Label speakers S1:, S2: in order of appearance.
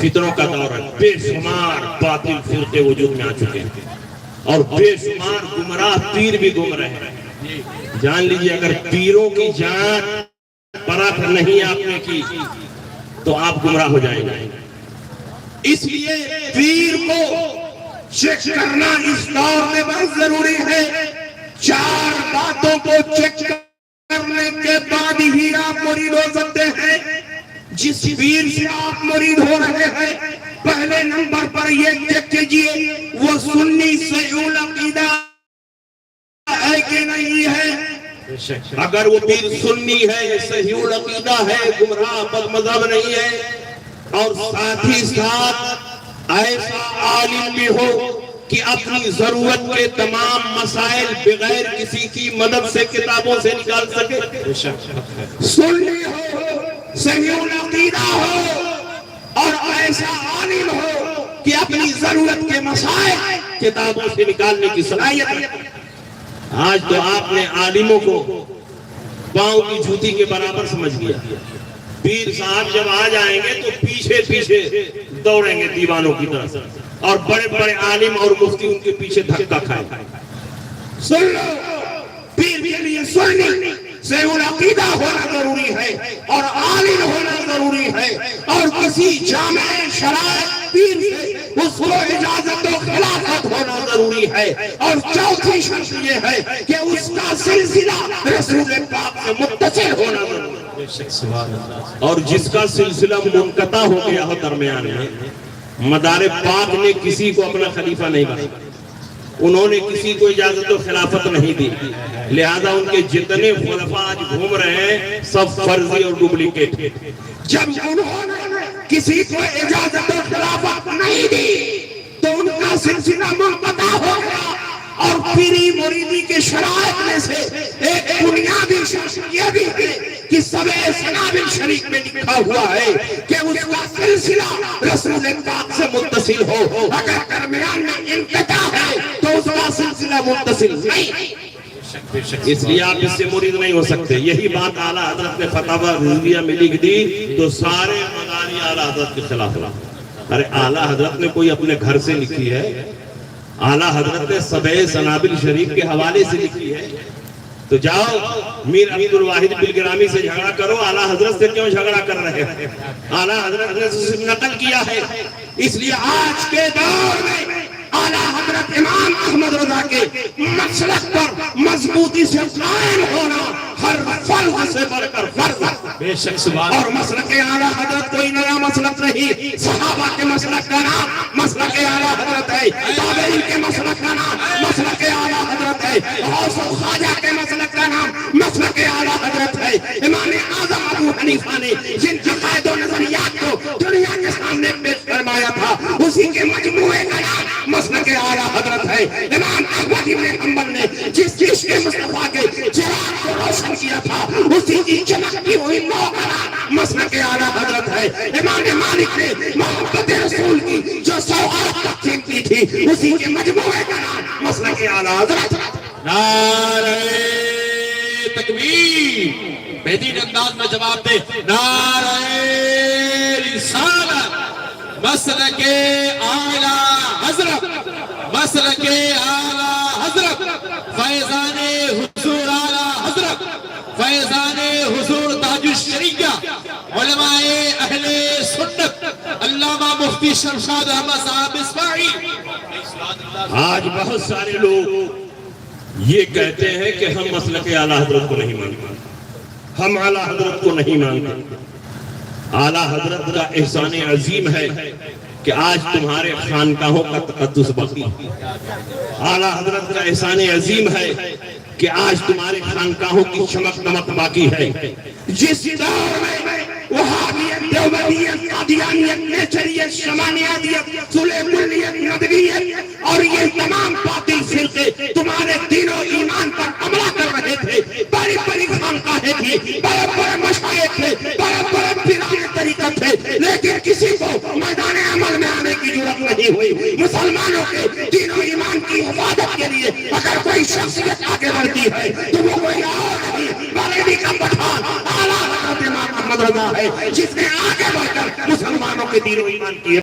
S1: فتنوں کا دور ہے، بے شمار باطل فرقے وجود میں آ چکے ہیں اور بے شمار گمراہ پیر بھی گم رہے ہیں۔ جان لیجئے اگر پیروں کی جان پرکھ نہیں آپ نے کی تو آپ گمراہ ہو جائیں گے۔ اس لیے پیر کو چیک کرنا اس دور میں بہت ضروری ہے۔ 4 باتوں کو چیک کرنے کے بعد ہی آپ مرید ہو سکتے ہیں۔ جس پیر سے آپ مرید ہو رہے ہیں پہلے نمبر پر یہ چیک کیجئے وہ سنی صحیح العقیدہ ہے کہ نہیں ہے۔ اگر وہ پیر سنی ہے، صحیح العقیدہ ہے، گمراہ بد مذہب نہیں ہے، اور ساتھ ہی ساتھ ایسا عالم بھی ہو کہ اپنی ضرورت کے تمام مسائل بغیر کسی کی مدد سے کتابوں سے نکال سکے، سنی ہو، صحیح العقیدہ ہو اور ایسا عالم ہو کہ اپنی ضرورت کے مسائل کتابوں سے نکالنے کی صلاحیت ہے۔ آج تو آپ نے عالموں کو پاؤں کی جوتی کے برابر سمجھ لیا۔ پیر صاحب جب آ جائیں گے تو پیچھے پیچھے دوڑیں گے دیوانوں کی طرف، اور بڑے بڑے عالم اور مفتی ان کے پیچھے دھکا کھائیں۔ سن لو، پیر کے لیے سننی صحیح العقیدہ ہونا ضروری ہے اور عالم ہونا ضروری ہے، اور کسی جامع شرائع پیر سے اس کو اجازت و خلافت ہونا ضروری ہے، اور چوتھی شرط یہ ہے کہ اس کا سلسلہ رسول پاک سے متصل ہونا ضروری ہے۔ اور جس کا سلسلہ منقطع ہو گیا ہو درمیان میں، مدار پاک نے کسی کو اپنا خلیفہ نہیں بنایا، انہوں نے کسی کو اجازت و خلافت نہیں دی، لہذا ان کے جتنے خلفاء آج گھوم رہے ہیں سب فرضی اور ڈپلیکیٹ۔ جب انہوں نے کسی کو اجازت و خلافت نہیں دی تو ان کا سلسلہ منقطع ہو گیا، اور پیری مریدی کے شرائط میں سے ایک بنیادی شرط یہ بھی ہے کہ سبع سنابل شریف میں لکھا ہوا ہے کہ اس کا سلسلہ رسول پاک سے متصل ہو۔ اگر درمیان میں انقطاع ہے تو اس کا سلسلہ متصل نہیں، اس لیے آپ اس سے مرید نہیں ہو سکتے۔ یہی بات اعلیٰ حضرت نے فتاوی رضویہ میں لکھ دی تو سارے مداری اعلیٰ حضرت کے خلاف رہا۔ ارے اعلیٰ حضرت نے کوئی اپنے گھر سے لکھی ہے؟ اعلیٰ حضرت نے سبع سنابل شریف کے حوالے سے لکھی ہے؟ تو جاؤ میر عبد الواحد بلگرامی سے جھگڑا کرو، اعلیٰ حضرت سے کیوں جھگڑا کر رہے ہیں؟ اعلیٰ حضرت نے صرف نقل کیا ہے۔ اس لیے آج کے دور میں اعلیٰ حضرت امام احمد رضا کے مسلک پر مضبوطی سے قائم ہونا ہر فرض سے بڑھ کر فرض ہے۔ بے شک سبحان اللہ۔ اور مسلک اعلیٰ حضرت کوئی نیا مسلک نہیں، صحابہ کے مسلک کا نام مسلک اعلیٰ حضرت ہے، تابعین کے مسلک کا نام مسلک اعلیٰ حضرت ہے، غوث و خواجہ کے مسلک کا نام مسلک اعلیٰ حضرت ہے۔ امام اعظم ابو حنیفہ نے جن عقائد و نظریات کو دنیا کے سامنے پیش فرمایا تھا اسی کے مجموعے کا نام مسلک اعلیٰ حضرت ہے۔ امام احمد بن حنبل نے جس چیز کے مصطفیٰ کے چراغ کو روشن کیا تھا اسی کی چمکتی ہوئی نور کا نام مسلک اعلیٰ حضرت ہے۔ امام مالک نے محبت رسول کی جو سوغات تقسیم کی تھی اسی کے مجموعے کا نام مسلک اعلیٰ حضرت ہے۔
S2: نعرہ تکبیر، بہترین انداز میں جواب دے، نعرہ رسالت، مسلک اعلیٰ حضرت، مسلک اعلیٰ حضرت، فیضان حضور اعلیٰ حضرت، فیضان حضور تاج الشریعہ، علماء اہل سنت، علامہ مفتی شمشاد احمد صاحب اسماعیل۔
S1: آج بہت سارے لوگ یہ کہتے ہیں کہ ہم مسلک اعلیٰ حضرت کو نہیں مانتے، ہم اعلیٰ حضرت کو نہیں مانتے۔ اعلیٰ حضرت کا احسان عظیم ہے کہ آج تمہارے خانقاہوں کا تقدس باقی ہے۔ اعلیٰ حضرت کا احسان عظیم ہے کہ آج تمہارے خانقاہوں کی چمک دمک باقی ہے۔ جس دور میں وہابیت، دیوبندیت، قادیانیت، نیچریت، شمانیت، سلیمانیت، ندویت اور یہ تمام باطل فرقے تمہارے دین و ایمان پر حملہ کر رہے تھے، بڑی بڑی خانقاہیں تھی، بڑے بڑے مشائخ تھے، بڑے بڑے پیران طریقت تھے، لیکن کسی کو میدان عمل میں آنے کی ضرورت نہیں ہوئی۔ مسلمانوں کے دین و ایمان کی حفاظت کے لیے اگر کوئی شخصیت آگے بڑھتی ہے تو وہ کوئی اور نہیں، بریلی کا پٹھان اعلیٰ حضرت امام
S3: محمد رضا ہے جس نے آگے بڑھ کر مسلمانوں کے دین و ایمان کی